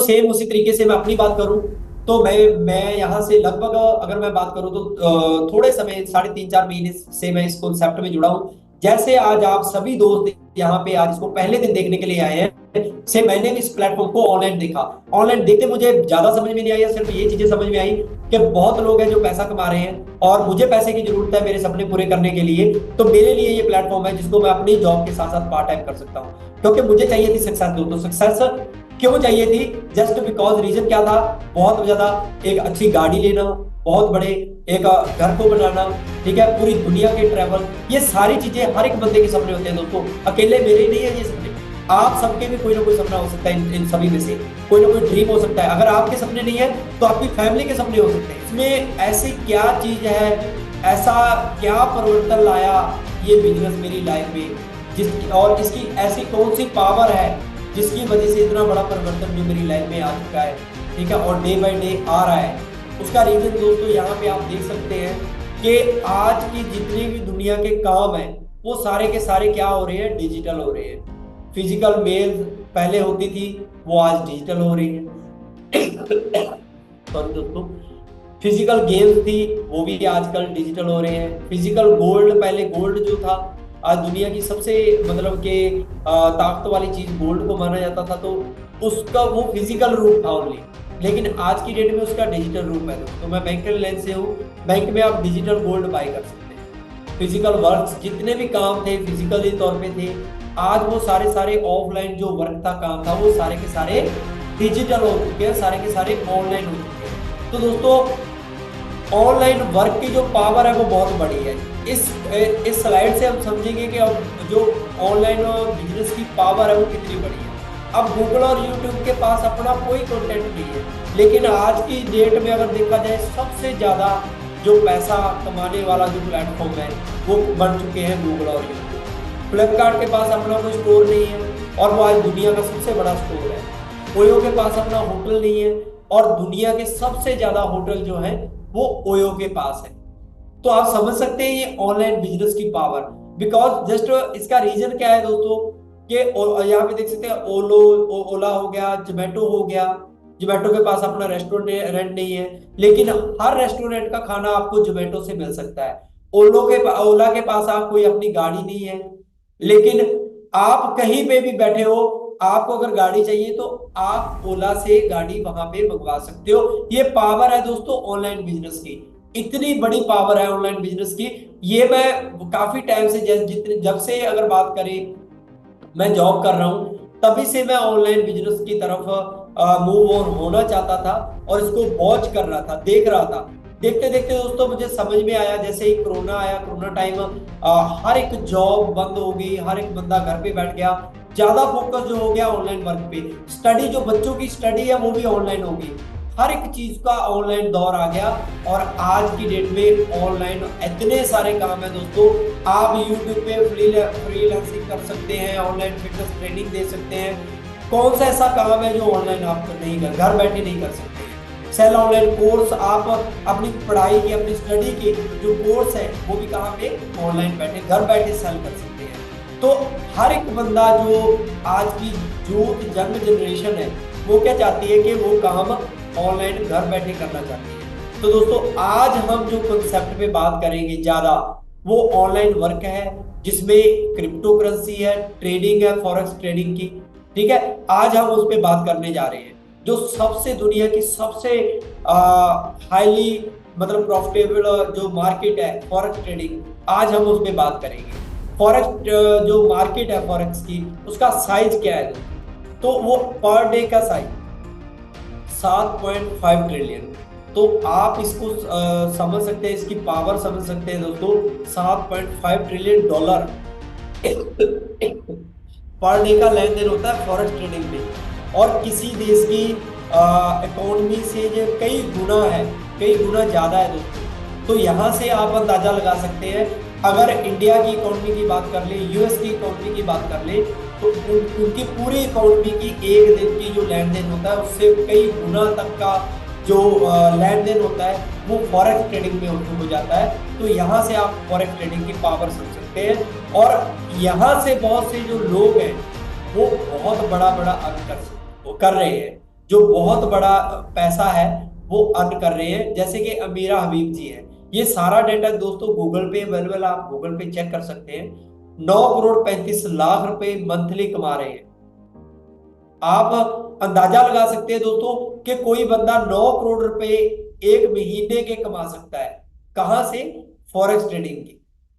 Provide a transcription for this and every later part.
Same उसी तरीके से मैं अपनी बात करूं तो मैं यहाँ से लगभग अगर मैं बात करूं तो थोड़े समय 3.5 4 महीने से मैं इस कॉन्सेप्ट में जुड़ा हूँ। जैसे आज आप सभी दोस्त यहाँ पे आज इसको पहले दिन देखने के लिए आए हैं, से मैंने भी इस प्लेटफॉर्म को ऑनलाइन देखा। ऑनलाइन देखते मुझे ज्यादा समझ में नहीं आई, सिर्फ ये चीजें समझ में आई कि बहुत लोग हैं जो पैसा कमा रहे हैं और मुझे पैसे की जरूरत है मेरे सपने पूरे करने के लिए। तो मेरे लिए ये प्लेटफॉर्म है जिसको मैं अपनी जॉब के साथ साथ पार्ट टाइम कर सकता हूँ, क्योंकि मुझे चाहिए थी सक्सेस। तो सक्सेस क्यों चाहिए थी? जस्ट बिकॉज रीजन क्या था? बहुत ज्यादा एक अच्छी गाड़ी लेना, बहुत बड़े एक घर को बनाना, ठीक है, पूरी दुनिया के ट्रैवल, ये सारी चीजें हर एक बंदे के सपने होते हैं दोस्तों। अकेले मेरे नहीं है ये सपने, आप सबके भी कोई ना कोई सपना हो सकता है। इन सभी में से कोई ना कोई ड्रीम हो सकता है। अगर आपके सपने नहीं है तो आपकी फैमिली के सपने हो सकते हैं। इसमें ऐसी क्या चीज है, ऐसा क्या परिवर्तन लाया ये बिजनेस मेरी लाइफ में, और इसकी ऐसी कौन सी पावर है जिसकी वजह से इतना बड़ा परिवर्तन जो मेरी लाइफ में आ चुका है, ठीक है, और डे बाय डे आ रहा है। उसका रीजन दोस्तों यहाँ पे आप देख सकते हैं कि आज की जितने भी दुनिया के काम हैं वो सारे के सारे क्या हो रहे हैं? डिजिटल हो रहे हैं। फिजिकल मेल पहले होती थी, वो आज डिजिटल हो रही है। सॉरी दोस्तों, फिजिकल गेम्स थी वो भी आजकल डिजिटल हो रहे हैं। फिजिकल गोल्ड, पहले गोल्ड जो था आज दुनिया की सबसे मतलब के ताकत वाली चीज गोल्ड को माना जाता था, तो उसका वो फिजिकल रूप था ओनली, लेकिन आज की डेट में उसका डिजिटल रूप है। तो मैं बैंक बैलेंस से हूँ, बैंक में आप डिजिटल गोल्ड बाय कर सकते हैं। फिजिकल वर्क जितने भी काम थे फिजिकली तौर पे थे, आज वो सारे ऑफलाइन जो वर्क था, काम था, वो सारे के सारे डिजिटल हो चुके हैं, सारे के सारे ऑनलाइन हो चुके हैं। तो दोस्तों ऑनलाइन वर्क की जो पावर है वो बहुत बड़ी है। इस स्लाइड से हम समझेंगे कि अब जो ऑनलाइन बिजनेस की पावर है वो कितनी बड़ी है। अब गूगल और यूट्यूब के पास अपना कोई कंटेंट नहीं है, लेकिन आज की डेट में अगर देखा जाए सबसे ज्यादा जो पैसा कमाने वाला जो प्लेटफॉर्म है वो बन चुके हैं गूगल और यूट्यूब। फ्लिपकार्ट के पास अपना कोई स्टोर नहीं है और वो आज दुनिया का सबसे बड़ा स्टोर है। ओयो के पास अपना होटल नहीं है और दुनिया के सबसे ज्यादा होटल जो है वो ओयो के पास है। तो आप समझ सकते हैं ये ऑनलाइन बिजनेस की पावर। बिकॉज जस्ट इसका रीजन क्या है दोस्तों कि यहाँ पे देख सकते हैं ओला हो गया, जोमेटो हो गया। जोमेटो के पास अपना रेस्टोरेंट नहीं है, लेकिन हर रेस्टोरेंट का खाना आपको जोमेटो से मिल सकता है। ओला के पास आप कोई अपनी गाड़ी नहीं है, लेकिन आप कहीं पे भी बैठे हो, आपको अगर गाड़ी चाहिए तो आप ओला से गाड़ी वहां पे मंगवा सकते हो। ये पावर है दोस्तों ऑनलाइन बिजनेस की, इतनी बड़ी पावर है ऑनलाइन बिजनेस की। ये मैं काफी टाइम से जब से अगर बात करें मैं जॉब कर रहा हूं, तभी से मैं ऑनलाइन बिजनेस की तरफ मूव ऑन होना चाहता था और इसको वॉच कर रहा था, देख रहा था। देखते देखते दोस्तों मुझे समझ में आया, जैसे ही कोरोना आया, कोरोना टाइम हर एक जॉब बंद हो गई, हर एक बंदा घर पे बैठ गया, ज्यादा फोकस जो हो गया ऑनलाइन वर्क पे। स्टडी, जो बच्चों की स्टडी है वो भी ऑनलाइन हो गई, हर एक चीज का ऑनलाइन दौर आ गया। और आज की डेट में ऑनलाइन इतने सारे काम है दोस्तों। आप यूट्यूब पे फ्रीलांसिंग कर सकते हैं, ऑनलाइन फिटनेस ट्रेनिंग दे सकते हैं। कौन सा ऐसा काम है जो ऑनलाइन आप नहीं कर, घर बैठे नहीं कर सकते? सेल ऑनलाइन कोर्स, आप अपनी पढ़ाई की, अपनी स्टडी की जो कोर्स है वो भी कहाँ पे? ऑनलाइन बैठे, घर बैठे सेल कर सकते हैं। तो हर एक बंदा जो आज की जो यंग जनरेशन है वो क्या चाहती है कि वो काम ऑनलाइन घर बैठे करना चाहती है। तो दोस्तों आज हम जो कॉन्सेप्ट पे बात करेंगे ज्यादा, वो ऑनलाइन वर्क है जिसमें क्रिप्टो करेंसी है, ट्रेडिंग है, फॉरेक्स ट्रेडिंग की, ठीक है। आज हम उस पर बात करने जा रहे हैं, जो सबसे दुनिया की सबसे हाईली मतलब प्रॉफिटेबल जो मार्केट है फॉरेक्स ट्रेडिंग, आज हम उस पर बात करेंगे। फॉरेक्स जो मार्केट है फॉरेक्स की, उसका साइज क्या है? तो वो पर डे का साइज 7.5 ट्रिलियन। तो आप इसको समझ सकते हैं, इसकी पावर समझ सकते हैं दोस्तों। 7.5 ट्रिलियन डॉलर पर डे का लेन देन होता है फॉरेक्स ट्रेडिंग में, और किसी देश की इकोनॉमी से जो कई गुना है, कई गुना ज्यादा है दोस्तों। तो यहाँ से आप अंदाजा लगा सकते हैं, अगर इंडिया की इकोनॉमी की बात कर ले, यूएस की इकोनॉमी की बात कर ले, तो उनकी पूरी इकोनॉमी की एक दिन की जो लेन देन होता है उससे कई गुना तक का जो लेन देन होता है वो फॉरेक्स ट्रेडिंग में हो जाता है। तो यहाँ से आप फॉरेक्स ट्रेडिंग की पावर समझ सकते हैं। और यहाँ से बहुत से जो लोग हैं वो बहुत बड़ा बड़ा अर्न कर रहे हैं। जो बहुत बड़ा पैसा है वो अर्न कर रहे हैं, जैसे कि अमीरा हबीब जी है। ये सारा डेटा दोस्तों गूगल पे अवेलेबल, आप गूगल पे चेक कर सकते हैं। 9 करोड़ 35 लाख रुपए मंथली कमा रहे हैं। आप अंदाजा लगा सकते हैं दोस्तों कि कोई बंदा 9 करोड़ रुपए एक महीने के कमा सकता है। कहां से? फॉरेक्स ट्रेडिंग की।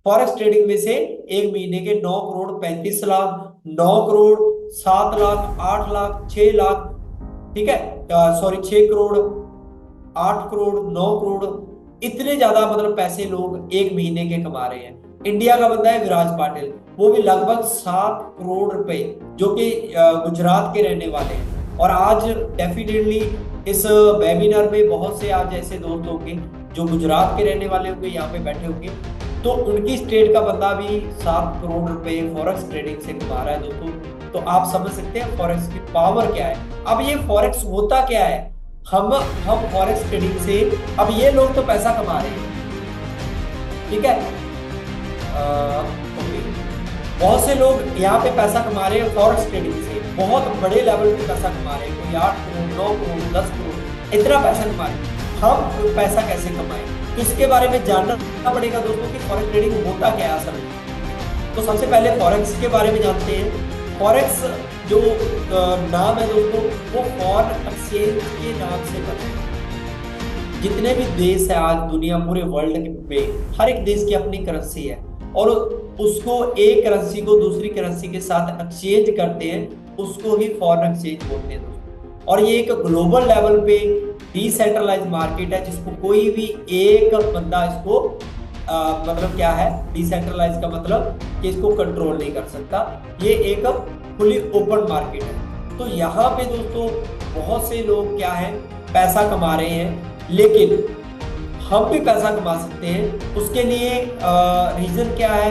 फॉरेक्स ट्रेडिंग में से एक महीने के 9 करोड़ 35 लाख, 9 करोड़ 7 लाख, 8 लाख, 6 लाख, ठीक है, सॉरी 6 करोड़, 8 करोड़, 9 करोड़, इतने ज्यादा मतलब पैसे लोग एक महीने के कमा रहे हैं। इंडिया का बंदा है विराज पाटिल, वो भी लगभग 7 करोड़ रुपए, जो कि गुजरात के रहने वाले हैं। और आज डेफिनेटली इस वेबिनार में बहुत से आप जैसे दोस्त होंगे जो गुजरात के रहने वाले होंगे, यहाँ पे बैठे होंगे, तो उनकी स्टेट का बंदा भी 7 करोड़ रुपए फॉरेक्स ट्रेडिंग से कमा रहा है दोस्तों। तो आप समझ सकते हैं फॉरेक्स की पावर क्या है। अब ये फॉरेक्स होता क्या है? हम फॉरेक्स ट्रेडिंग से, अब ये लोग तो पैसा कमा रहे हैं, ठीक है, ओके, बहुत से लोग यहाँ पे पैसा कमा रहे हैं फॉरेक्स ट्रेडिंग से, बहुत बड़े लेवल पे पैसा कमा रहे हैं, कोई 8 करोड़, 9 करोड़, 10 करोड़, इतना पैसा कमा रहे हैं। हम पैसा कैसे कमाएं? तो इसके बारे में जानना पड़ेगा दोस्तों कि फॉरेक्स ट्रेडिंग होता क्या है असल में। तो सबसे पहले फॉरेक्स के बारे में जानते हैं। फॉरेक्स जो नाम है दोस्तों, वो फॉरेन एक्सचेंज के नाम से बना है। जितने भी देश है आज दुनिया पूरे वर्ल्ड में, हर एक देश की अपनी करेंसी है और उसको एक करेंसी को दूसरी करेंसी के साथ एक्सचेंज करते हैं, उसको ही फॉरेन एक्सचेंज बोलते हैं दोस्तों। और ये एक ग्लोबल लेवल पे डिसेंट्रलाइज मार्केट है, जिसको कोई भी एक बंदा इसको मतलब क्या है, डिसेंट्रलाइज का मतलब कि इसको कंट्रोल नहीं कर सकता। ये एक फुली ओपन मार्केट है। तो यहाँ पे दोस्तों बहुत से लोग क्या है, पैसा कमा रहे हैं, लेकिन हम भी पैसा कमा सकते हैं। उसके लिए रीजन क्या है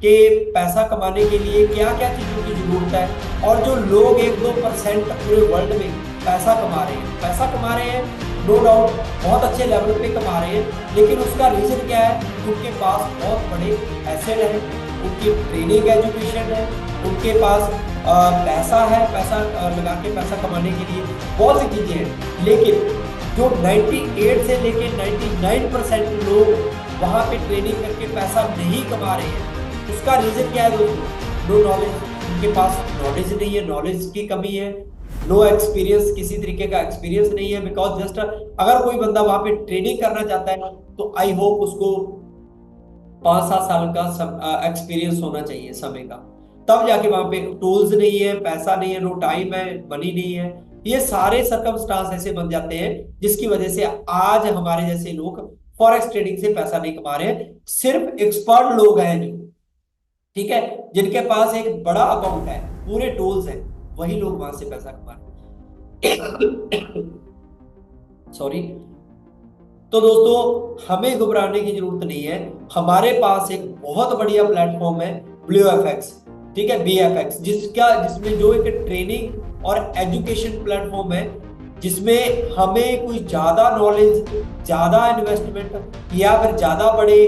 कि पैसा कमाने के लिए क्या क्या चीजों की जरूरत है। और जो लोग 1-2% पूरे वर्ल्ड में पैसा कमा रहे हैं, पैसा कमा रहे हैं नो डाउट, बहुत अच्छे लेवल पे कमा रहे हैं, लेकिन उसका रीजन क्या है? उनके पास बहुत बड़े एसेट है, उनकी ट्रेनिंग एजुकेशन है, उनके पास पैसा है, पैसा लगा के पैसा कमाने के लिए बहुत सी चीजें हैं। लेकिन जो 98 से लेके 99% लोग वहां पे ट्रेनिंग करके पैसा नहीं कमा रहे हैं, उसका रीजन क्या है दोस्तों? No knowledge. उनके पास नॉलेज नहीं है, नॉलेज की कमी है। नो एक्सपीरियंस, किसी तरीके का एक्सपीरियंस नहीं है। बिकॉज जस्ट अगर कोई बंदा वहां पे ट्रेनिंग करना चाहता है तो आई होप उसको 5-7 साल का एक्सपीरियंस होना चाहिए समय का, तब जाके वहां पे टूल्स नहीं है, पैसा नहीं है, नो टाइम है, मनी नहीं है। ये सारे सर्कमस्टांस ऐसे बन जाते हैं जिसकी वजह से आज हमारे जैसे लोग फॉरेक्स ट्रेडिंग से पैसा नहीं कमा रहे हैं। सिर्फ एक्सपर्ट लोग हैं जो, ठीक है, जिनके पास एक बड़ा अकाउंट है, पूरे टूल्स हैं, वही लोग वहां से पैसा कमा रहे हैं। सॉरी। तो दोस्तों हमें घबराने की जरूरत नहीं है। हमारे पास एक बहुत बढ़िया प्लेटफॉर्म है ब्लू एफएक्स, ठीक है, BFX, जिसमें जो एक ट्रेनिंग और एजुकेशन प्लेटफॉर्म है, जिसमें हमें कोई ज्यादा नॉलेज, ज्यादा इन्वेस्टमेंट या फिर ज्यादा बड़े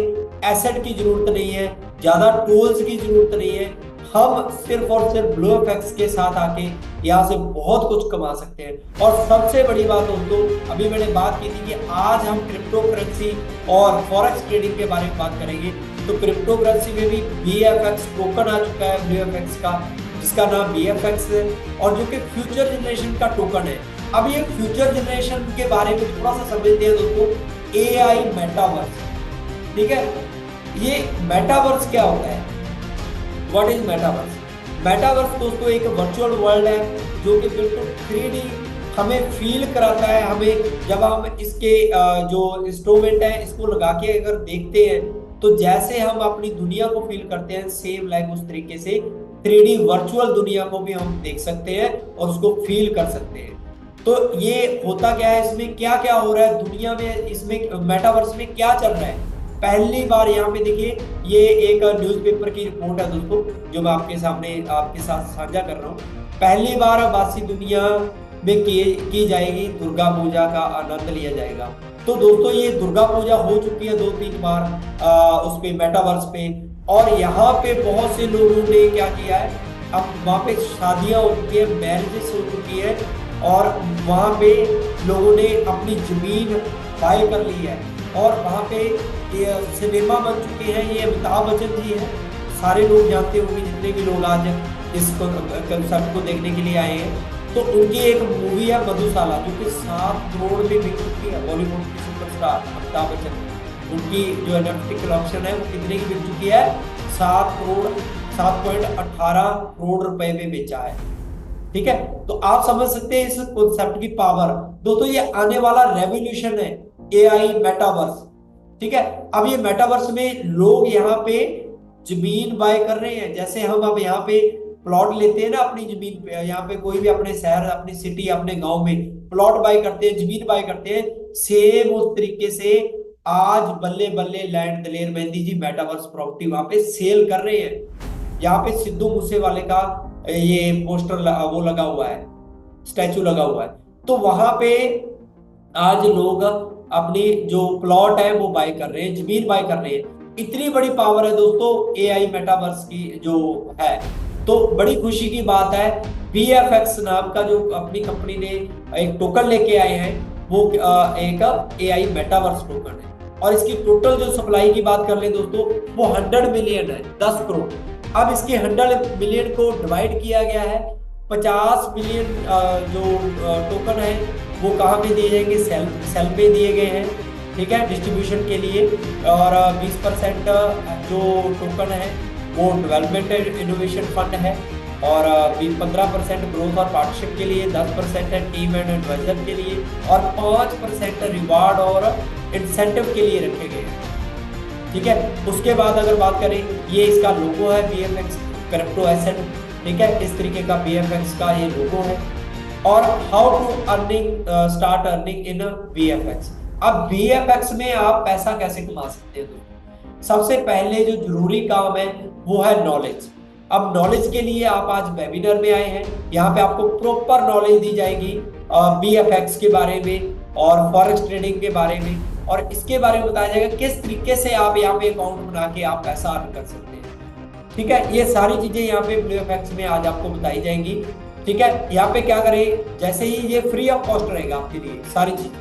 एसेट की जरूरत नहीं है, ज्यादा टूल्स की जरूरत नहीं है। हम सिर्फ और सिर्फ ब्लू एफएक्स के साथ आके यहाँ से बहुत कुछ कमा सकते हैं। और सबसे बड़ी बात दोस्तों, अभी मैंने बात की थी कि आज हम क्रिप्टो करेंसी और फॉरेक्स ट्रेडिंग के बारे में बात करेंगे। तो क्रिप्टो करेंसी में भी BFX टोकन आ चुका है ब्लू एफएक्स का, जिसका नाम BFX है, और जो कि फ्यूचर जनरेशन का टोकन है। अब ये फ्यूचर जनरेशन के बारे में थोड़ा सा समझते हैं दोस्तों। AI मेटावर्स, ठीक है, ये मेटावर्स क्या होता है? What is metaverse? मेटावर्स दोस्तों एक वर्चुअल वर्ल्ड है जो कि बिल्कुल 3D हमें फील कराता है। हमें जब हम इसके जो इंस्ट्रूमेंट है इसको लगा के अगर देखते हैं तो जैसे हम अपनी दुनिया को फील करते हैं, सेम लाइक उस तरीके से 3D वर्चुअल दुनिया को भी हम देख सकते हैं और उसको फील कर सकते हैं। तो ये होता क्या है, इसमें क्या क्या हो रहा है दुनिया में, इसमें मेटावर्स में क्या चल रहा है। पहली बार यहाँ पे देखिए, ये एक न्यूज़पेपर की रिपोर्ट है दोस्तों, जो मैं आपके सामने आपके साथ साझा कर रहा हूँ। पहली बार आभासी दुनिया में की जाएगी दुर्गा पूजा का आनंद लिया जाएगा। तो दोस्तों ये दुर्गा पूजा हो चुकी है 2-3 बार उस पे मेटावर्स पे, और यहाँ पे बहुत से लोगों ने क्या किया है, अब वहाँ पे शादियां हो चुकी है, मैरिजेस हो चुकी है, और वहां पे लोगों ने अपनी जमीन बाय कर ली है और वहां पे ये सिनेमा बन चुके हैं। ये अमिताभ बच्चन जी हैं, सारे लोग जानते होंगे जितने भी लोग आज इस कंसर्ट को देखने के लिए आए हैं। तो उनकी एक मूवी है मधुशाला, जो कि 7 करोड़ में बिक चुकी है। बॉलीवुड की सुपरस्टार अमिताभ बच्चन, उनकी जो एनएफटी कलेक्शन है वो कितने की बिक चुकी है? 7.18 करोड़ रुपए में बेचा है। ठीक है, तो आप समझ सकते हैं इस कॉन्सेप्ट की पावर। दोस्तों ये आने वाला रेवोल्यूशन है, एआई मेटावर्स। ठीक है, अब ये मेटावर्स में लोग यहाँ पे जमीन बाय कर रहे हैं। जैसे हम अब यहाँ पे प्लॉट लेते हैं ना अपनी जमीन पे, यहाँ पे कोई भी अपने शहर, अपनी सिटी, अपने गांव में प्लॉट बाय करते हैं, जमीन बाय करते हैं, सेम उस तरीके से आज बल्ले बल्ले लैंड दलेर मेहंदी जी मेटावर्स प्रॉपर्टी वहां पे सेल कर रहे हैं। यहाँ पे सिद्धू मूसेवाले का ये पोस्टर वो लगा हुआ है, स्टैचू लगा हुआ है। तो वहां पे आज लोग अपनी जो प्लॉट है वो बाय कर रहे हैं, जमीन बाय कर रहे हैं। इतनी बड़ी पावर है दोस्तों एआई मेटावर्स की जो है। तो बड़ी खुशी की बात है, VFX नाम का जो अपनी कंपनी ने एक टोकन लेके आए हैं, वो एक एआई मेटावर्स टोकन है। और इसकी टोटल जो सप्लाई की बात कर ले दोस्तों, वो 100 मिलियन है, 10 करोड़। अब इसके 100 मिलियन को डिवाइड किया गया है। 50 मिलियन जो टोकन है वो कहाँ पे दिए जाएंगे? सेल पे दिए गए हैं, ठीक है, डिस्ट्रीब्यूशन के लिए। और 20% जो टोकन है वो डेवलपमेंट इनोवेशन फंड है, और 15% ग्रोथ और पार्टनरशिप के लिए, 10% है टीम एंड एडवाइजर के लिए, और 5% रिवार्ड और इंसेंटिव के लिए रखे गए हैं। ठीक है, उसके बाद अगर बात करें, ये इसका लोगो है VFX क्रिप्टो एसेट। ठीक है, इस तरीके का VFX का ये लोगो है। और how to start earning in VFX। अब VFX में आप पैसा कैसे कमा सकते हैं? सबसे पहले जो जरूरी काम है वो है नॉलेज। अब नॉलेज के लिए आप आज वेबिनार में आए हैं, यहाँ पे आपको प्रॉपर नॉलेज दी जाएगी VFX के बारे में और फॉरेक्स ट्रेडिंग के बारे में, और इसके बारे में बताया जाएगा किस तरीके से आप यहाँ पे अकाउंट बना के आप पैसा अर्न कर सकते हैं। ठीक है, ये सारी चीजें यहाँ पे VFX में आज आपको बताई जाएंगी। ठीक है, यहाँ पे क्या करें, जैसे ही ये फ्री ऑफ कॉस्ट रहेगा आपके लिए सारी चीज,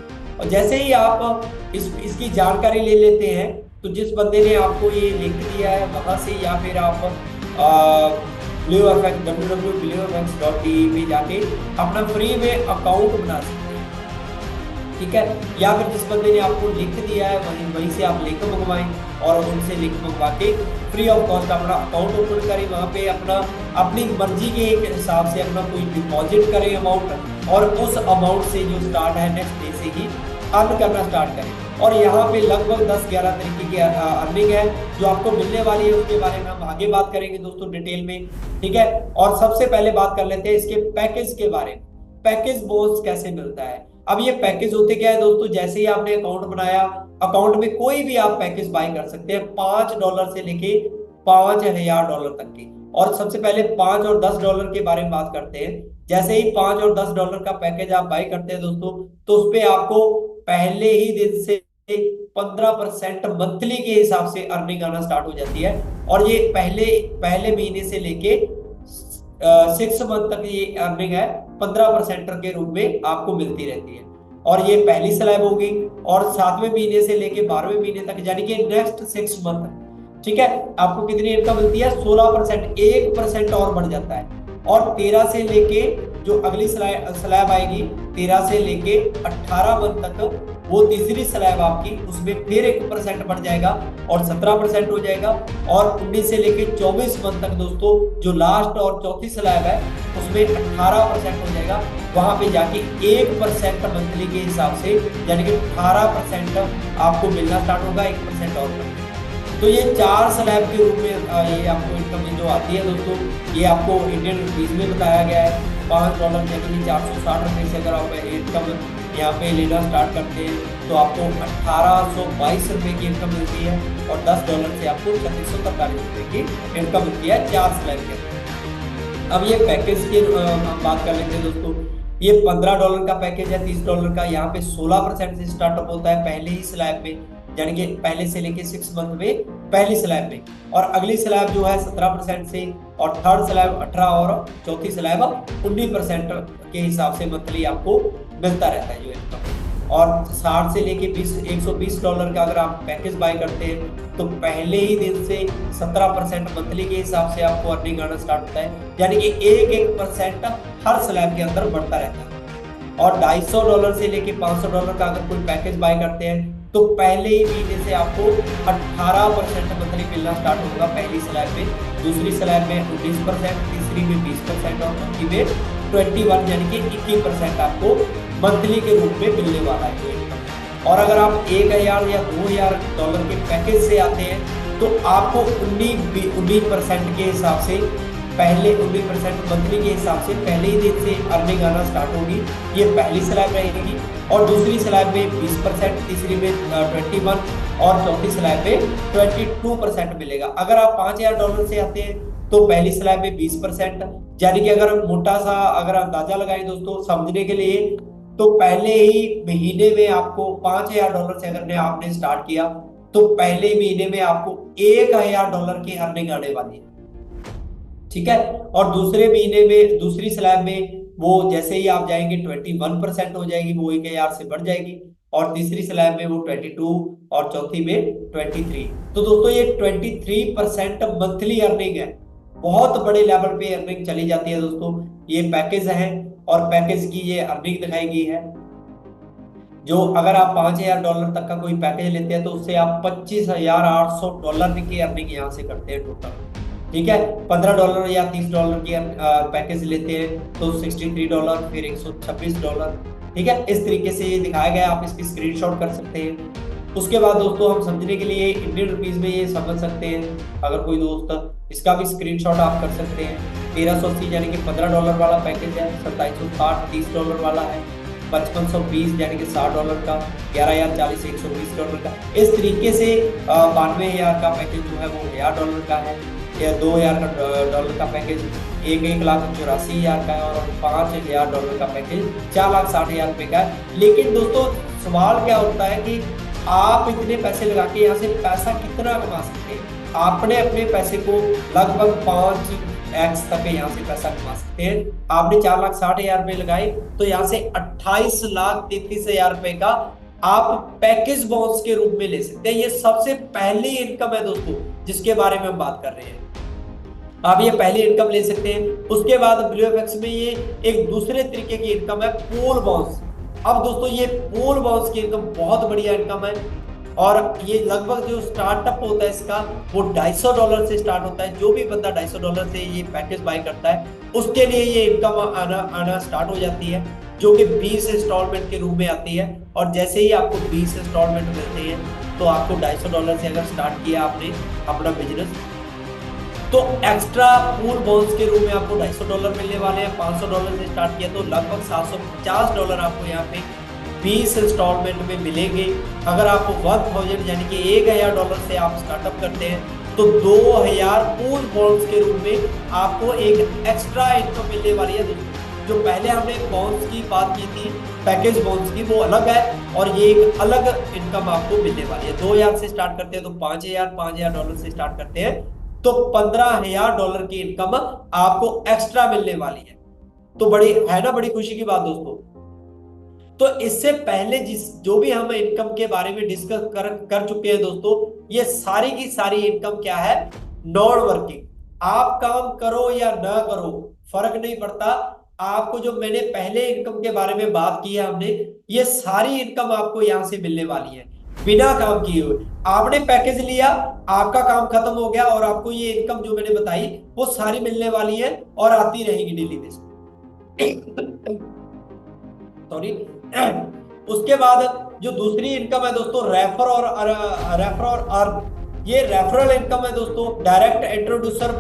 और जैसे ही आप इसकी जानकारी ले लेते हैं, तो जिस बंदे ने आपको ये लिंक दिया है वहां से, या फिर आप www.bluefx.de पे जाके अपना फ्री में अकाउंट बना सकते हैं। ठीक है, या फिर जिस बंदे ने आपको लिंक दिया है वहीं से आप लिंक मंगवाएं और उनसे लिंक मंगवा के फ्री ऑफ कॉस्ट अपना अकाउंट ओपन करें। वहां पे अपनी मर्जी के हिसाब से अपना कोई डिपॉजिट करें अमाउंट, और उस अमाउंट से जो स्टार्ट है नेक्स्ट डे से ही अर्न करना स्टार्ट करें। और यहाँ पे लगभग 10-11 तरीके की अर्निंग है जो आपको मिलने वाली है, उसके बारे में हम आगे बात करेंगे दोस्तों डिटेल में। ठीक है, और सबसे पहले बात कर लेते हैं इसके पैकेज के बारे में। पैकेज बोनस कैसे मिलता है? अब ये पैकेज होते क्या है दोस्तों, जैसे ही आपने अकाउंट बनाया, अकाउंट में कोई भी आप पैकेज बाय कर सकते हैं, $5 से लेके $5,000 तक की। और सबसे पहले $5 और $10 के बारे में बात करते हैं। जैसे ही $5 और $10 का पैकेज आप बाय करते हैं दोस्तों, तो उस पर आपको पहले ही दिन से 15% मंथली के हिसाब से अर्निंग आना स्टार्ट हो जाती है। और ये पहले महीने से लेके 6 मंथ तक ये अर्निंग है 15% के रूप में आपको मिलती रहती है। और ये पहली स्लैब होगी, और 7वें महीने से लेके 12वें महीने तक, यानी कि नेक्स्ट 6 मंथ, ठीक है, आपको कितनी इनकम मिलती है? 16%, 1% और बढ़ जाता है। और 13 से लेके जो अगली स्लैब आएगी, 13 से लेके 18 मंथ तक, वो तीसरी स्लैब आपकी, उसमें फिर 1% बढ़ जाएगा और 17% हो जाएगा। और 19 से लेके 24 मंथ तक दोस्तों जो लास्ट और चौथी स्लैब है, उसमें 18% हो जाएगा। वहां पे जाके 1% मंथली के हिसाब से, यानी कि 18% आपको मिलना स्टार्ट होगा, 1% और बढ़ेगा। तो ये 4 स्लैब के रूप में ये आपको इनकम जो आती है दोस्तों, ये आपको इंडियन रुपीज में बताया गया है। $5 यानी कि 460 रुपये से अगर आप इनकम यहाँ पे लेना स्टार्ट करते हैं तो आपको 1822 रुपये की इनकम मिलती है, और $10 से आपको 3643 रुपये की इनकम मिलती है 4 स्लैब के। अब ये पैकेज की हम बात कर लेते हैं दोस्तों। ये $15 का पैकेज है, $30 का। यहाँ पे 16% से स्टार्टअप होता है पहले ही स्लैब में, यानी कि पहले से लेके 6 मंथ में पहली स्लैब में, और अगली स्लैब जो है 17% से, और थर्ड स्लैब 18 और चौथी स्लैब 19% के हिसाब से मंथली आपको मिलता रहता है जो इनकम। और 60 से लेके 120 डॉलर का अगर आप पैकेज बाय करते हैं तो पहले ही दिन से 17% मंथली के हिसाब से आपको अर्निंग आना स्टार्ट होता है, यानी कि 1% हर स्लैब के अंदर बढ़ता रहता है। और $250 से लेके $500 का अगर कोई पैकेज बाय करते हैं तो पहले ही महीने से आपको 18% मंथली मिलना स्टार्ट होगा पहली स्लैब में, दूसरी स्लैब में 19%, तीसरी में 20% और चौथी में 21 यानी कि 21% आपको मंथली के रूप में मिलने वाला है। और अगर आप 1000 या $2000 के पैकेज से आते हैं तो आपको 19% के हिसाब से, पहले 19% मंथली के हिसाब से पहले ही दिन से अर्निंग आना स्टार्ट होगी। ये पहली स्लैब रहेगी, और दूसरी स्लैब में 20%, तीसरी में 21 और चौथी स्लैब में 22% मिलेगा। अगर आप $5000 से आते हैं तो पहली स्लैब में 20%, यानी कि अगर मोटा सा अगर अंदाजा लगाएं दोस्तों समझने के लिए, तो पहले ही महीने में आपको $5000 से अगर आपने स्टार्ट किया तो पहले महीने में आपको $1000 की अर्निंग आने वाली है, ठीक है। और दूसरे महीने में दूसरी स्लैब में वो जैसे ही आप जाएंगे 21% हो जाएगी, वो 1000 से बढ़ जाएगी, और तीसरी स्लैब में वो 22 और चौथी में 23। तो दोस्तों ये 23% मंथली अर्निंग है, बहुत बड़े लेवल पे अर्निंग चली जाती है दोस्तों। ये पैकेज है और पैकेज की ये अर्निंग दिखाई गई है। जो अगर आप $5000 तक का कोई पैकेज लेते हैं तो उससे आप $25,800 की अर्निंग यहाँ से करते हैं टोटल, ठीक है। $15 या $30 की पैकेज लेते हैं तो $63, फिर $126, ठीक है। इस तरीके से ये दिखाया गया, आप इसकी स्क्रीनशॉट कर सकते हैं। उसके बाद दोस्तों हम समझने के लिए इंडियन रुपीज में ये समझ सकते हैं, अगर कोई दोस्त इसका भी स्क्रीनशॉट आप कर सकते हैं। 1380 यानी कि $15 वाला पैकेज है, 2760 $30 वाला है, 5520 यानी कि $60 का, 11040 $120 का। इस तरीके से 92,000 का पैकेज जो है वो $1000 का है, या $2000 का पैकेज 1,84,000 का है, और $5000 का पैकेज 4,60,000 रुपए का है। लेकिन दोस्तों सवाल क्या होता है कि आप इतने पैसे लगा के यहाँ से पैसा कितना कमा सकते हैं? आपने अपने पैसे को लगभग 5x तक यहाँ से पैसा कमा सकते हैं। आपने 4,60,000 रुपए लगाए तो यहाँ से 28,33,000 रुपए का आप पैकेज बोनस के रूप में ले सकते हैं। ये सबसे पहली इनकम है दोस्तों जिसके बारे में हम बात कर रहे हैं। आप ये पहली इनकम ले सकते हैं। उसके बाद ब्लूएफएक्स में ये एक दूसरे तरीके की इनकम है, पूल बोनस। अब दोस्तों ये पूल बोनस की इनकम बहुत बढ़िया इनकम है, और ये लगभग जो स्टार्टअप होता है इसका वो $250 से स्टार्ट होता है। जो भी बंदा $250 से ये पैकेज बाय करता है उसके लिए ये इनकम आना स्टार्ट हो जाती है, जो कि 20 इंस्टॉलमेंट के रूप में आती है। और जैसे ही आपको 20 इंस्टॉलमेंट मिलते हैं तो आपको $250 से अगर स्टार्ट किया आपने अपना बिजनेस, तो एक्स्ट्रा पूल बोनस के रूप में आपको $250 मिलने वाले हैं। $500 से स्टार्ट किया तो लगभग $750 आपको यहाँ पे 20 इंस्टॉलमेंट में मिलेंगे। अगर आपको 1000 यानी कि $1000 से आप स्टार्टअप करते हैं तो 2000 पूल बोनस के रूप में आपको एक एक्स्ट्रा इनकम मिलने वाली है। जो पहले हमने बोनस की बात की थी, पैकेज बोनस की, वो अलग है, और ये एक अलग इनकम आपको मिलने वाली है। 2000 से स्टार्ट करते हैं तो $5000 से स्टार्ट करते हैं तो $15,000 की इनकम आपको एक्स्ट्रा मिलने वाली है। तो बड़ी है ना, बड़ी खुशी की बात दोस्तों। तो इससे पहले जो भी हम इनकम के बारे में डिस्कस कर चुके हैं दोस्तों, ये सारी की सारी इनकम क्या है, नॉन वर्किंग। आप काम करो या ना करो फर्क नहीं पड़ता, आपको जो मैंने पहले इनकम के बारे में बात की है हमने, ये सारी इनकम आपको यहां से मिलने वाली है बिना काम किए हुए। आपने पैकेज लिया, आपका काम खत्म हो गया, और आपको ये इनकम जो मैंने बताई वो सारी मिलने वाली है और आती रहेगी डेली बेसिस पे। सॉरी। उसके बाद जो दूसरी इनकम है दोस्तों, रेफर और अर्न। ये रेफरल इनकम है दोस्तों, डायरेक्ट इंट्रोड्यूसर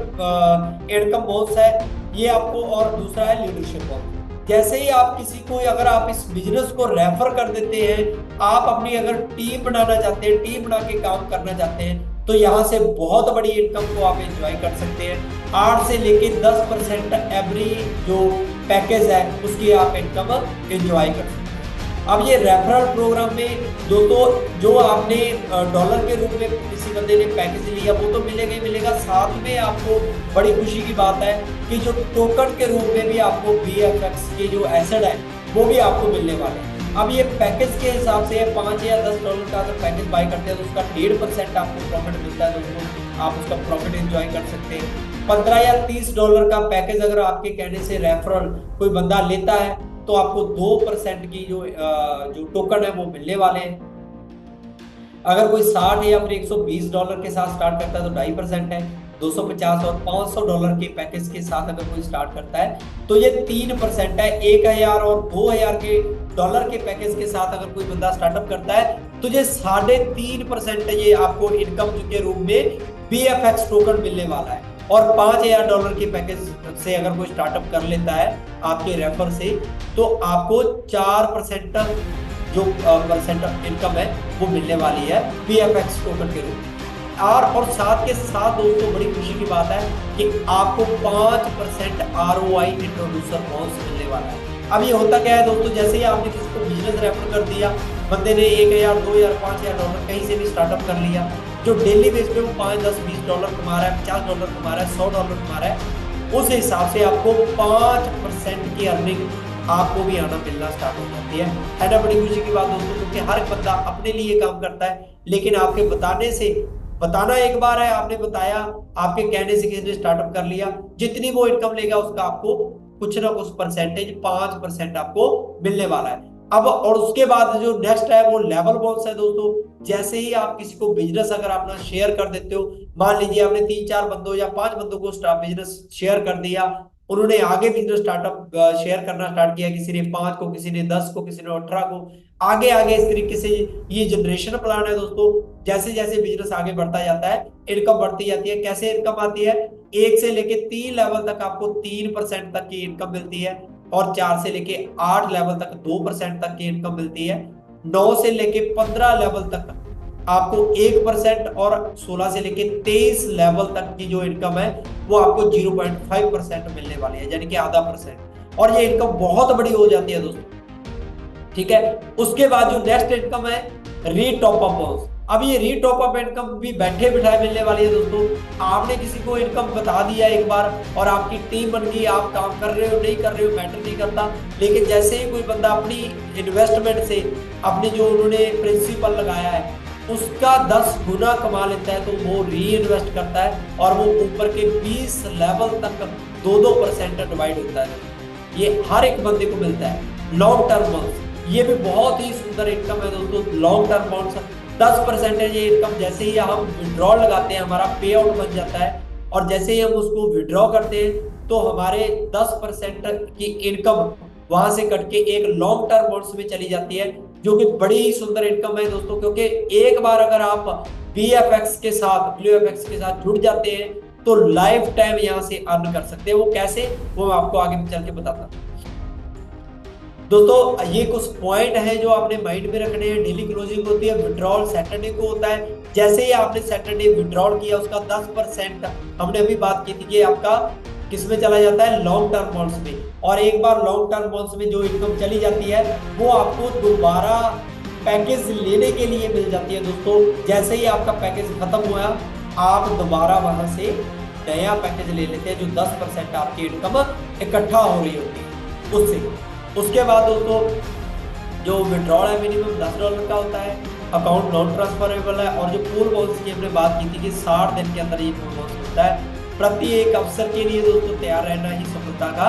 इनकम बोनस है ये आपको, और दूसरा है लीडरशिप बोनस। जैसे ही आप किसी को, अगर आप इस बिजनेस को रेफर कर देते हैं, आप अपनी अगर टीम बनाना चाहते हैं, टीम बना के काम करना चाहते हैं, तो यहाँ से बहुत बड़ी इनकम को आप एंजॉय कर सकते हैं। 8 से लेके 10% एवरी जो पैकेज है उसकी आप इनकम एंजॉय कर सकते हैं। अब ये रेफरल प्रोग्राम में दोस्तों जो आपने डॉलर के रूप में किसी बंदे ने पैकेज लिया वो तो मिलेगा ही मिलेगा, साथ में आपको बड़ी खुशी की बात है कि जो टोकन के रूप में भी आपको VFX के जो एसेट है वो भी आपको मिलने वाले हैं। अब ये पैकेज के हिसाब से 5 या $10 का अगर पैकेज बाय करते हैं तो उसका 1.5% आपको प्रॉफिट मिलता है दोस्तों, आप उसका प्रॉफिट एंजॉय कर सकते हैं। 15 या $30 का पैकेज अगर आपके कहने से रेफरल कोई बंदा लेता है तो आपको 2% की जो टोकन है वो मिलने वाले हैं। अगर कोई 60 या फिर $120 के साथ स्टार्ट करता है तो 2.5% है। 250 और $500 के पैकेज के साथ अगर कोई स्टार्ट करता है तो ये 3% है। 1000 और 2000 के डॉलर के पैकेज के साथ अगर कोई बंदा स्टार्टअप करता है तो ये 3.5% ये आपको इनकम के रूप में VFX टोकन मिलने वाला है। और $5000 के पैकेज से अगर कोई स्टार्टअप कर लेता है आपके रेफर से तो आपको 4% जो परसेंट इनकम है वो मिलने वाली है VFX टोकन के रूप में। और साथ के साथ दोस्तों बड़ी खुशी की बात है कि आपको 5% ROI इंट्रोड्यूसर बोनस मिलने वाला है। अब ये होता क्या है दोस्तों, जैसे ही आपने किसी को बिजनेस रेफर कर दिया, बंदे ने 1000, 2000, $5000 कहीं से भी स्टार्टअप कर लिया, जो डेली बेस पे वो $5, $10, $20 कमा रहा है, $50 कमा रहा है, $100 कमा रहा है, उस हिसाब से आपको 5% की अर्निंग आपको भी आना मिलना स्टार्ट हो जाती है ना। बड़ी खुशी की बात दोस्तों, क्योंकि हर एक बंदा अपने लिए काम करता है, लेकिन आपके बताना एक बार है, आपने बताया, आपके कहने से किसी ने स्टार्टअप कर लिया, जितनी वो इनकम लेगा उसका आपको कुछ ना कुछ परसेंटेज 5% आपको मिलने वाला है। अब और उसके बाद जो नेक्स्ट है वो लेवल बोनस है दोस्तों। जैसे ही आप किसी को बिजनेस अगर अपना शेयर कर देते हो, मान लीजिए आपने 3-4 बंदों या 5 बंदों को बिजनेस शेयर कर दिया, उन्होंने आगे बिजनेस स्टार्टअप शेयर करना स्टार्ट किया, किसी ने 5 को, किसी ने 10 को, किसी ने 18 को, आगे आगे इस तरीके से ये जनरेशन प्लान है दोस्तों। जैसे जैसे बिजनेस आगे बढ़ता जाता है इनकम बढ़ती जाती है। कैसे इनकम आती है, 1 से लेके 3 लेवल तक आपको 3% तक की इनकम मिलती है, और 4 से लेके 8 लेवल तक 2% तक की इनकम मिलती है, 9 से लेके 15 लेवल तक आपको 1%, और 16 से लेके 23 लेवल तक की जो इनकम है वो आपको 0.5% मिलने वाली है, यानी कि आधा %। और ये इनकम बहुत बड़ी हो जाती है दोस्तों, ठीक है। उसके बाद जो नेक्स्ट इनकम है री टॉप अप बोनस। अब ये री टॉप अप इनकम भी बैठे बिठाए मिलने वाली है दोस्तों। आपने किसी को इनकम बता दिया एक बार और आपकी टीम बन गई, आप काम कर रहे हो नहीं कर रहे हो मैटर नहीं करता, लेकिन जैसे ही कोई बंदा अपनी इन्वेस्टमेंट से अपने जो उन्होंने प्रिंसिपल लगाया है उसका 10 गुना कमा लेता है तो वो री इन्वेस्ट करता है, और वो ऊपर के 20 लेवल तक 2% डिवाइड होता है। ये हर एक बंदे को मिलता है। लॉन्ग टर्म बोनस, ये भी बहुत ही सुंदर इनकम है दोस्तों। लॉन्ग टर्म बोनस 10% ये इनकम, जैसे ही हम विड्रॉ लगाते हैं हमारा पे आउट बन जाता है, और जैसे ही हम उसको विड्रॉ करते हैं तो हमारे 10% की इनकम वहां से कट के एक लॉन्ग टर्म बोनस में चली जाती है, जो कि बड़ी ही सुंदर इनकम है दोस्तों। क्योंकि एक बार अगर आप VFX के साथ, BlueFX के साथ जुड़ जाते हैं तो लाइफ टाइम यहां से अर्न कर सकते हैं। वो कैसे, वो मैं आपको आगे चल के बताता हूं दोस्तों। ये कुछ पॉइंट है जो आपने माइंड में रखने हैं। डेली क्लोजिंग होती है, विड्रॉल सैटरडे को होता है। जैसे ही आपने सैटरडे विड्रॉल किया उसका 10% हमने अभी बात की थी कि आपका किस में चला जाता है, लॉन्ग टर्म बोनस में। और एक बार लॉन्ग टर्म बोनस में जो इनकम चली जाती है वो आपको दोबारा पैकेज लेने के लिए मिल जाती है दोस्तों। जैसे ही आपका पैकेज खत्म हुआ आप दोबारा वहां से नया पैकेज ले लेते हैं, जो 10% आपकी इनकम इकट्ठा हो रही होती है उससे। उसके बाद दोस्तों जो विड्रॉल है मिनिमम $10 का होता है, अकाउंट नॉन ट्रांसफरेबल है, और जो पूल बोनस की हमने बात की थी कि 60 दिन के अंदर ये पूल बोनस होता है। प्रति एक अवसर के लिए दोस्तों तैयार रहना ही सफलता का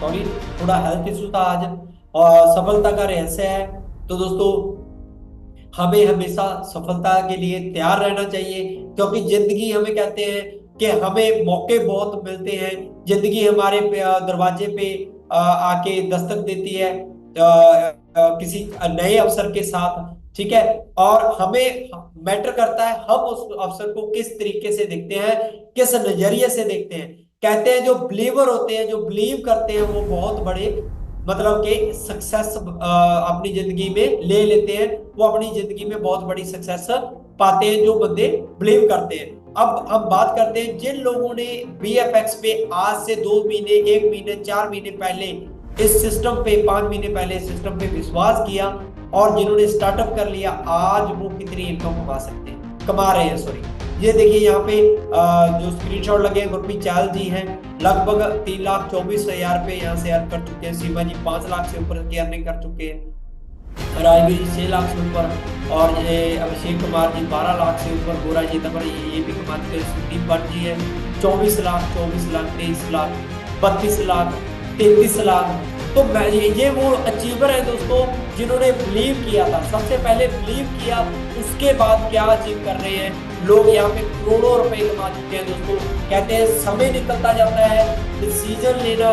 सॉरी थोड़ा हेल्थ इशू था आज, और सफलता का रहस्य है। तो दोस्तों हमें हमेशा सफलता के लिए तैयार रहना चाहिए, क्योंकि जिंदगी हमें कहते हैं कि हमें मौके बहुत मिलते हैं, जिंदगी हमारे दरवाजे पे आके दस्तक देती है किसी नए अवसर के साथ, ठीक है। और हमें मैटर करता है हम उस अवसर को किस तरीके से देखते हैं, किस नजरिए से देखते हैं। कहते हैं जो बिलीवर होते हैं, जो बिलीव करते हैं, वो बहुत बड़े मतलब कि सक्सेस अपनी जिंदगी में ले लेते हैं, वो अपनी जिंदगी में बहुत बड़ी सक्सेस पाते हैं जो बंदे बिलीव करते हैं। अब हम बात करते हैं जिन लोगों ने VFX पे आज से 2 महीने, 1 महीने, 4 महीने पहले इस सिस्टम पे 5 महीने पहले इस सिस्टम पे विश्वास किया और जिन्होंने स्टार्टअप कर लिया, आज वो कितनी इनकम कमा रहे हैं, सॉरी। ये देखिए यहाँ पे जो स्क्रीनशॉट लगे हैं, गुरप्रीत चाहल जी हैं, लगभग 3,24,000 रुपए यहाँ से अर्न कर चुके हैं। सीमा जी 5 लाख से ऊपर की अर्निंग कर चुके हैं। राजवीर जी 6 लाख से ऊपर, और ये अभिषेक कुमार जी 12 लाख से ऊपर, गोरा जी तबर ये भी कमा चुके हैं। सुदीप भट्ट जी है 24 लाख, 23 लाख, 32 लाख, 33 लाख। तो ये वो अचीवर है दोस्तों, जिन्होंने बिलीव किया था, सबसे पहले बिलीव किया, उसके बाद क्या अचीव कर रहे हैं लोग। यहाँ पे करोड़ों रुपए कमा चुके हैं दोस्तों। कहते हैं समय निकलता जाता है, डिसीजन लेना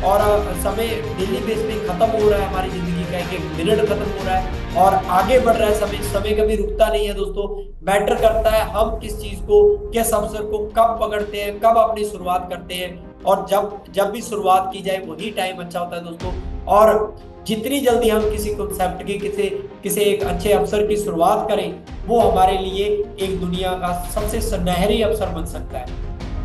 और समय डेली बेस पे खत्म हो रहा है, हमारी जिंदगी का एक एक मिनट खत्म हो रहा है और आगे बढ़ रहा है समय। समय कभी रुकता नहीं है दोस्तों। मैटर करता है हम किस चीज को, किस अवसर को कब पकड़ते हैं, कब अपनी शुरुआत करते हैं, और जब भी शुरुआत की जाए वही टाइम अच्छा होता है दोस्तों। और जितनी जल्दी हम किसी कॉन्सेप्ट की, किसी एक अच्छे अवसर की शुरुआत करें, वो हमारे लिए एक दुनिया का सबसे सुनहरी अवसर बन सकता है।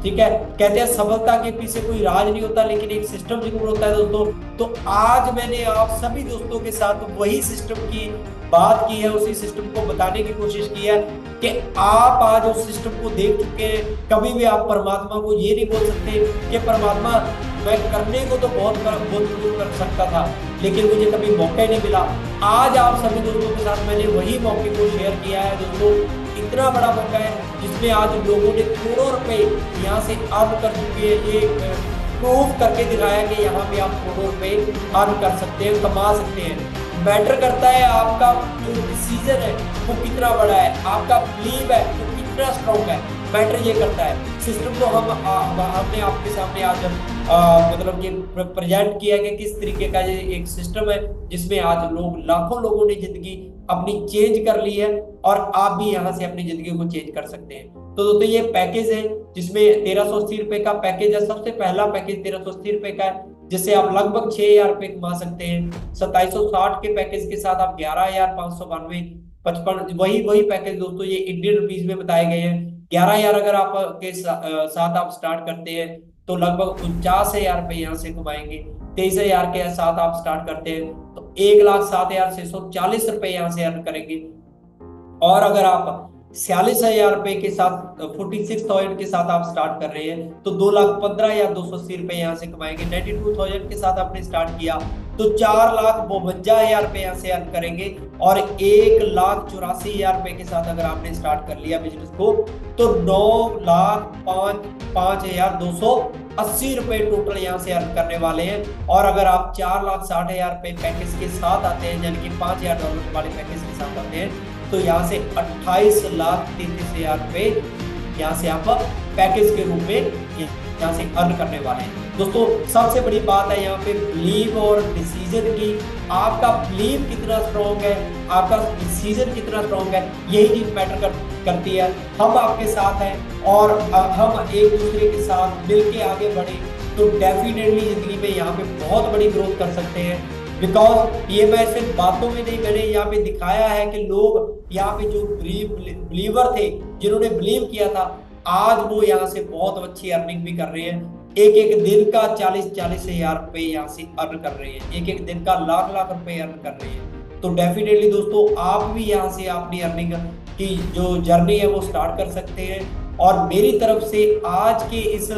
ठीक है, कहते हैं सफलता के पीछे कोई राज नहीं होता, लेकिन एक सिस्टम जरूर होता है दोस्तों। तो आज मैंने आप सभी दोस्तों के साथ वही सिस्टम की बात की है, उसी सिस्टम को बताने की कोशिश की है कि आप आज उस सिस्टम को देख चुके हैं। कभी भी आप परमात्मा को ये नहीं बोल सकते कि परमात्मा मैं करने को तो बहुत कर सकता था, लेकिन मुझे कभी मौका ही नहीं मिला। आज आप सभी दोस्तों के साथ मैंने वही मौके को शेयर किया है दोस्तों। इतना बड़ा मौका है जिसमें आज लोगों ने करोड़ों रुपए यहाँ से अर्न कर चुके हैं। ये प्रूव करके दिखाया कि यहाँ पे आप करोड़ों रुपए अर्न कर सकते हैं, कमा सकते हैं। मैटर करता है आपका जो डिसीजन है वो कितना बड़ा है, आपका बिलीव है वो कितना स्ट्रॉन्ग है। मैटर ये करता है। सिस्टम तो हमने आपके सामने आज मतलब कि प्रेजेंट किया कि किस तरीके का ये एक सिस्टम है जिसमें आज लाखों लोगों ने जिंदगी अपनी चेंज कर ली है, और आप भी यहाँ से अपनी जिंदगी को चेंज कर सकते हैं। तो दोस्तों ये पैकेज है जिसमें 1380 रुपए का पैकेज है। सबसे पहला पैकेज 1380 रुपए का है, जिससे आप लगभग 6,000 रुपए कमा सकते हैं। 2760 के पैकेज के साथ आप 11,592 55 वही पैकेज दोस्तों, ये इंडियन रुपीज में बताए गए हैं। 11,000 अगर आप के साथ आप स्टार्ट करते हैं तो लगभग 49,000 रुपए यहाँ से कमाएंगे। 23,000 के साथ आप स्टार्ट करते हैं तो 1,07,640 रुपए यहाँ से अर्न करेंगे। और अगर आप 46,000 रुपए के साथ 46,000 के साथ आप स्टार्ट कर रहे हैं तो 2,15,280 रुपए यहाँ से कमाएंगे। 92,000 के साथ आपने स्टार्ट किया तो 4,52,000 रुपए यहाँ से अर्न करेंगे। और 1,84,000 रुपए के साथ अगर आपने स्टार्ट कर लिया बिजनेस को तो 9,05,280 रुपए टोटल यहाँ से अर्न करने वाले हैं। और अगर आप 4,60,000 रुपए पैकेज के साथ आते हैं, यानी कि $5,000 वाले पैकेज के साथ आते हैं, तो यहाँ से 28,33,000 रुपए यहाँ से आप पैकेज के रूप में यहाँ से अर्न करने वाले हैं। दोस्तों सबसे बड़ी बात है यहाँ पे बिलीव और डिसीजन की। आपका बिलीव कितना स्ट्रॉन्ग है, आपका डिसीजन कितना स्ट्रॉन्ग है, यही चीज मैटर करती है। हम आपके साथ हैं और हम एक दूसरे के साथ मिलके आगे बढ़े तो डेफिनेटली जिंदगी में यहाँ पे बहुत बड़ी ग्रोथ कर सकते हैं। बिकॉज ये मैं सिर्फ बातों में नहीं, मैंने यहाँ पे दिखाया है कि लोग यहाँ पे जो बिलीवर थे, जिन्होंने बिलीव किया था, आज वो यहाँ से बहुत अच्छी अर्निंग भी कर रहे हैं। एक एक दिन का 40,000 रुपए यहाँ से अर्न कर रहे हैं, एक एक दिन का लाख रुपए अर्न कर रहे हैं। तो डेफिनेटली दोस्तों आप भी यहाँ से अपनी अर्निंग की जो जर्नी है वो स्टार्ट कर सकते हैं। और मेरी तरफ से आज के इस